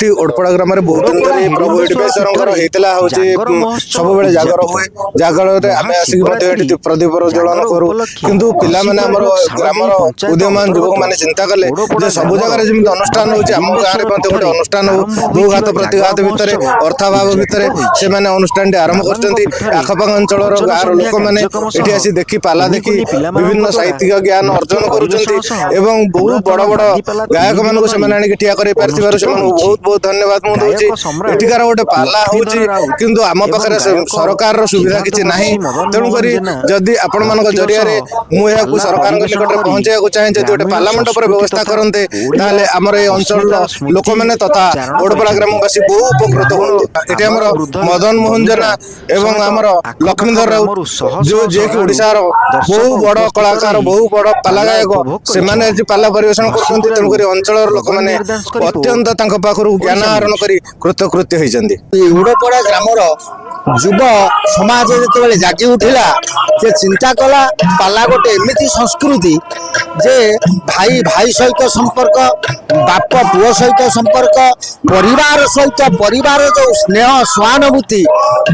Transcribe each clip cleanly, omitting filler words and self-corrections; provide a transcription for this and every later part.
एठी ओडपड़ा ग्राम रे बहुत दिन धरि प्रभु एडवेश्वरंकर हेतला होची सब बेले जागर हुए जागर रे आमे आसी मते एठी प्रदीप प्रज्वलन करू किंतु पिला माने हमर ग्रामर उद्यमान युवक माने चिंता कले जे सब जगह रे जेमि अनुष्ठान होची हम गां रे मते गोटे अनुष्ठान हो दो घात प्रतिघात भितरे अर्थाभाव भितरे से माने अनुष्ठान आरंभ करचंती आखपाख अंचल रो गार लोक माने एठी आसी देखि पाला देखि विभिन्न साहित्यिक ज्ञान अर्जन करूचंती एवं बहुत बड़ बड़ गायक मानको से माने आनी ठिया करे पारथिबार से मानको बहुत बहुत धन्यवाद मु दोची एठिकार गोटे पाला होची किंतु आम पाखरे सरकार रो सुविधा किछि नाही तेणु करी जदि आपण मानक जरिया रे मु या को सरकार के निकट रे पहुंचाया को चाहे जदि गोटे पाला मंडप रे व्यवस्था करनते ताले हमर ए अंचल लोक माने तथा ओडपड़ा ग्रामवासी बहु उपकृत होंतु एठी हमर मदन मोहन जना एवं हमर लक्ष्मीधर राउत जो जे कि ओडिसा रो बहु बड़ कलाकार बहु बड़ पाला गायक से माने जे पाला परिवेषण करछन्ती तेणु करी अंचल लोक माने अत्यंत तांको पाखरु ज्ञान आहरण करी कृतकृत्य होइछन्ती ओडपड़ा ग्रामर युव समाज जो जागी उठिला से चिंता कला पाला गोटे एमती संस्कृति जे भाई भाई सहित संपर्क बाप पुओ सहित संपर्क परिवार सहित परिवार जो स्नेह सहानुभूति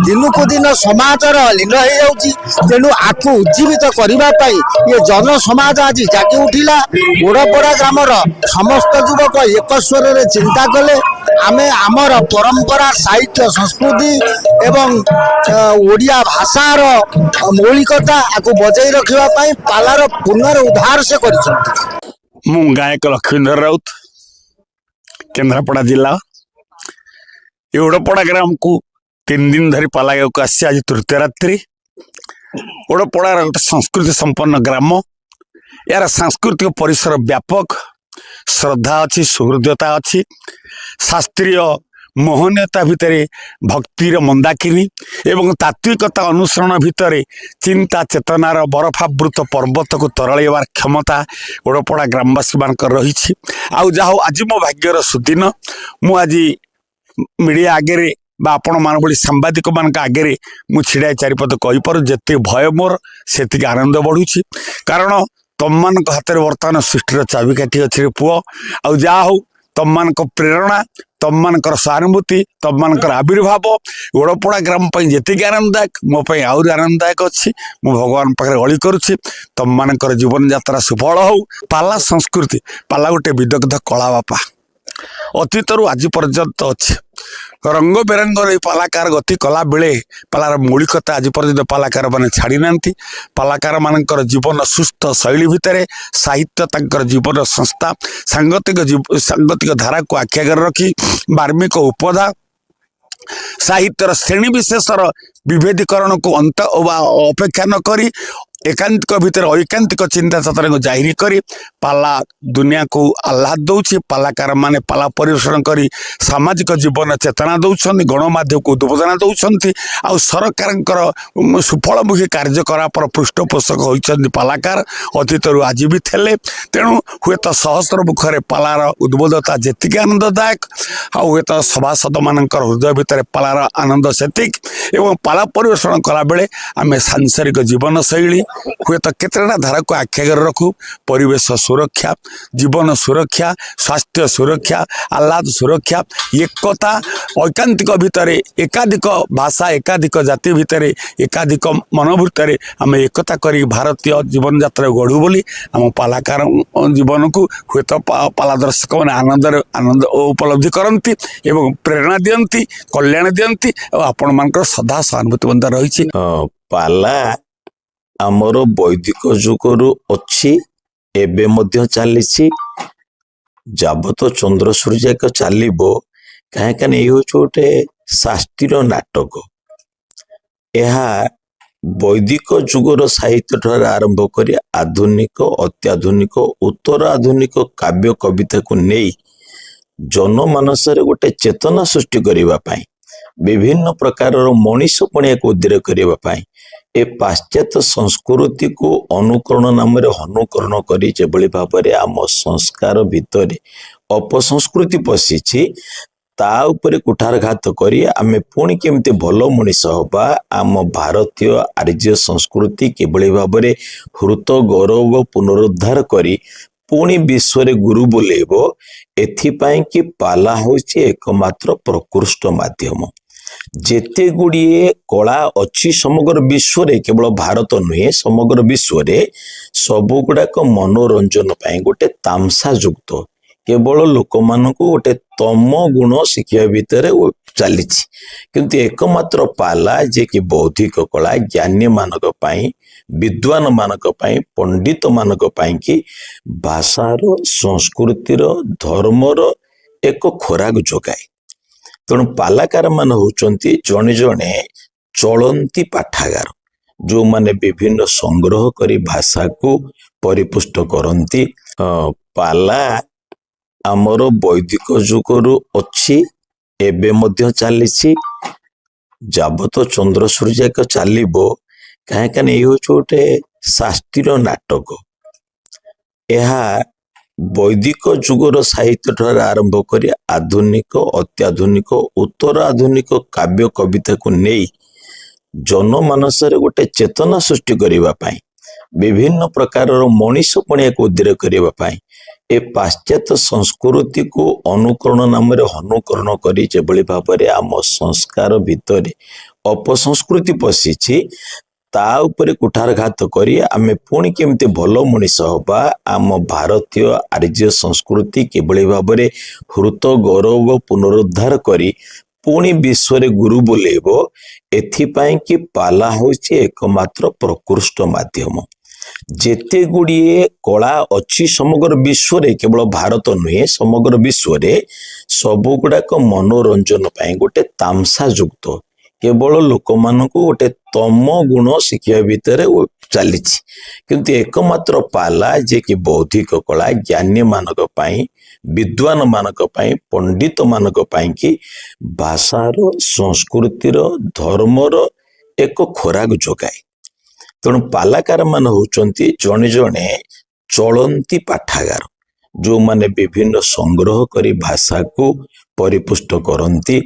दिन को दिन समाजर लीन हो जाउची तेणु आकु उज्जीवित करने ये जन समाज आज जागी उठिला ओडपड़ा ग्रामर समस्त युवक एक स्वर रे चिंता कले आमे आमर परंपरा साहित्य संस्कृति एवं ओडिया भाषार मौलिकता आकु बजाई रखिबा पई पालार पुनरुद्धार से करिसंती। मु गायक लक्ष्मीधर राउत केन्द्रापड़ा जिला ओडपड़ा ग्राम को 3 दिन धरी पाला गायक आसी आज तृतीय रात्रि ओडपड़ा गोटे संस्कृति संपन्न ग्राम यार सांस्कृतिक परिसर व्यापक श्रद्धा अच्छी सुहृदयता अच्छी शास्त्रीय मोहनीयता भितर भक्तिर मंदाकिनी एवं तात्विकता अनुसरण भितर चिंता चेतनार बरफावृत पर्वत को तरळेबार क्षमता ओडपड़ा ग्रामवासी मान रही आउ आज मो भाग्यर सुदिन मु आज मीडिया आगे बा आपण मान भली सांबादिक मान आगे मु छिड़ा चारिपद कहीपर जिते भय मोर से आनंद बढ़ुची कारण तम मान हाथ में बर्तमान सृष्टिर चाबिकाठी अच्छे पुओ आउ जा हो तम मान प्रेरणा तम मान सहानुभूति तम मान आविर्भाव ओडपड़ा ग्राम जी आनंददायक मो आहरी आनंददायक अच्छी मु भगवान पाखे अली करुच्ची तम मान जीवन यात्रा सुफल हो पाला संस्कृति पाला गोटे विदग्ध कला बापा अतीतर आज पर्यंत अच्छे रंग बेरंग पालाकार गति कला बेले पालार मौलिकता आज पर्यंत पालाकार मैंने छाड़ी ना पालाकार मानकर जीवन सुस्थ शैली भितर साहित्य तांकर जीवन संस्था सांगतिक धारा को आखि आगे रखी बार्मिक उपधा साहित्यर श्रेणी विशेषर विभेदीकरण को अंत अपेक्षा न करी एकांतिक भितर ऐकांतिक चिंता चेतना को जाहिर करी पाला दुनिया को आह्लाद दौची पालाकार माने पाला परिवेषण करी सामाजिक जीवन चेतना दौरान गणमाध्यम को उद्बोधन दौरान आ सरकार सुफलमुखी कार्यकलाप पृष्ठपोषक होती पालाकार अतीत आज भी थे तेणु हुए तो सहस्र मुखर पालार उद्बोधता जी आनंददायक आएत सभासद मान हृदय भितर पालार आनंद सेतिक एवं पाला परिवेषण कला बेले आम सांसारिक जीवन शैली हुए तो केतटा धारा को आखि आगे रखू परिवेश सुरक्षा जीवन सुरक्षा स्वास्थ्य सुरक्षा आह्लाद सुरक्षा एकता ऐकांतिक भितर एकाधिक भाषा एकाधिक जाति भितर एकाधिक मन भितर आम एकता करी भारतीय जीवन यात्रा गढ़ू बोली आम पालाकार जीवन को हुए तो पाला दर्शक मैंने आनंद उपलब्धि करती एवं प्रेरणा दियंती कल्याण दियंती आपण मान सदा सहानुभूति बंध रही पाला आमर वैदिक जुगरु अच्छी एबे मध्य चली जाबत चंद्र सूर्य को चलो कहीं ये गोटे शास्त्रीय नाटक यह वैदिक जुगर साहित्य ठार आरंभ कर आधुनिक अत्याधुनिक उत्तर आधुनिक काव्य कविता को नहीं जनमानस गोटे चेतना सृष्टि करने विभिन्न प्रकार मनीष पणिया को उद्रेक करने ए पाश्चात्य संस्कृति को अनुकरण नाम अनुकरण कर भाव आम संस्कार भितर अपसंस्कृति पशिछि ता उपरे कुठारघात करी आमे पुणी केमती भल मनीष हवा आम भारतीय आर्य संस्कृति किभली भाव हृत गौरव पुनरुद्धार करी ପୁଣି ବିଶ୍ୱରେ ଗୁରୁ ବୋଲେଇବ। ଏଥିପାଇଁ କି ପାଲା ହେଉଛି ଏକମାତ୍ର ପ୍ରକୃଷ୍ଟ ମାଧ୍ୟମ। ଯେତେ ଗୁଡ଼ିଏ କଳା ଅଛି ସମଗ୍ର ବିଶ୍ୱରେ, କେବଳ ଭାରତ ନୁହେଁ ସମଗ୍ର ବିଶ୍ୱରେ, ସବୁ ଗୁଡ଼ାକ ମନୋରଞ୍ଜନ ପାଇଁ ଗୋଟେ ତାମସା ଯୁକ୍ତ, କେବଳ ଲୋକମାନଙ୍କୁ ଗୋଟେ ତମ ଗୁଣ ଶିଖିବା ଭିତରେ ଚାଲିଛି। କିନ୍ତୁ ଏକମାତ୍ର ପାଲା ଯିଏକି ବୌଦ୍ଧିକ କଳା ଜ୍ଞାନୀ ମାନଙ୍କ ପାଇଁ, ବିଦ୍ୱାନ ମାନଙ୍କ ପାଇଁ, ପଣ୍ଡିତ ମାନଙ୍କ ପାଇଁ କି ଭାଷାର, ସଂସ୍କୃତିର, ଧର୍ମର ଏକ ଖୋରାକ ଯୋଗାଏ। ତେଣୁ ପାଲାକାର ମାନେ ହଉଛନ୍ତି ଜଣେ ଜଣେ ଚଳନ୍ତି ପାଠାଗାର, ଯୋଉମାନେ ବିଭିନ୍ନ ସଂଗ୍ରହ କରି ଭାଷାକୁ ପରିପୁଷ୍ଟ କରନ୍ତି। ପାଲା ଆମର ବୈଦିକ ଯୁଗରୁ ଅଛି, ଏବେ ମଧ୍ୟ ଚାଲିଛି, ଯାବତ ଚନ୍ଦ୍ର ସୂର୍ଯ୍ୟାକ ଚାଲିବ। କାହିଁକି ନା ଏଇ ହଉଛି ଗୋଟେ ଶାସ୍ତ୍ରୀୟ ନାଟକ। ଏହା ବୈଦିକ ଯୁଗର ସାହିତ୍ୟ ଠାରୁ ଆରମ୍ଭ କରି ଆଧୁନିକ, ଅତ୍ୟାଧୁନିକ, ଉତ୍ତର ଆଧୁନିକ କାବ୍ୟ କବିତାକୁ ନେଇ ଜନମାନସରେ ଗୋଟେ ଚେତନା ସୃଷ୍ଟି କରିବା ପାଇଁ, ବିଭିନ୍ନ ପ୍ରକାରର ମଣିଷ ପଣିଆକୁ ଉଦ୍ଧାର କରିବା ପାଇଁ ଏ ପାଶ୍ଚାତ୍ୟ ସଂସ୍କୃତିକୁ ଅନୁକରଣ ନାମରେ ଅନୁକରଣ କରି ଯେଭଳି ଭାବରେ ଆମ ସଂସ୍କାର ଭିତରେ ଅପସଂସ୍କୃତି ପଶିଛି, ତା ଉପରେ କୁଠାରଘାତ କରି ଆମେ ପୁଣି କେମିତି ଭଲ ମଣିଷ ହବା, ଆମ ଭାରତୀୟ ଆର୍ଯ୍ୟ ସଂସ୍କୃତି କିଭଳି ଭାବରେ ହୃତ ଗୌରବ ପୁନରୁଦ୍ଧାର କରି ପୁଣି ବିଶ୍ୱରେ ଗୁରୁ ବୋଲେଇବ, ଏଥିପାଇଁ କି ପାଲା ହେଉଛି ଏକମାତ୍ର ପ୍ରକୃଷ୍ଟ ମାଧ୍ୟମ। ଯେତେ ଗୁଡ଼ିଏ କଳା ଅଛି ସମଗ୍ର ବିଶ୍ୱରେ, କେବଳ ଭାରତ ନୁହେଁ ସମଗ୍ର ବିଶ୍ୱରେ, ସବୁ ଗୁଡ଼ାକ ମନୋରଞ୍ଜନ ପାଇଁ ଗୋଟେ ତାମସା ଯୁକ୍ତ, କେବଳ ଲୋକମାନଙ୍କୁ ଗୋଟେ ତମ ଗୁଣ ଶିଖିବା ଭିତରେ ଚାଲିଛି। କିନ୍ତୁ ଏକମାତ୍ର ପାଲା ଯିଏକି ବୌଦ୍ଧିକ କଳା ଜ୍ଞାନୀ ମାନଙ୍କ ପାଇଁ, ବିଦ୍ୱାନ ମାନଙ୍କ ପାଇଁ, ପଣ୍ଡିତ ମାନଙ୍କ ପାଇଁ କି ଭାଷାର, ସଂସ୍କୃତିର, ଧର୍ମର ଏକ ଖୋରାକ ଯୋଗାଏ। ତେଣୁ ପାଲାକାର ମାନେ ହଉଛନ୍ତି ଜଣେ ଜଣେ ଚଳନ୍ତି ପାଠାଗାର, ଯୋଉମାନେ ବିଭିନ୍ନ ସଂଗ୍ରହ କରି ଭାଷାକୁ ପରିପୁଷ୍ଟ କରନ୍ତି।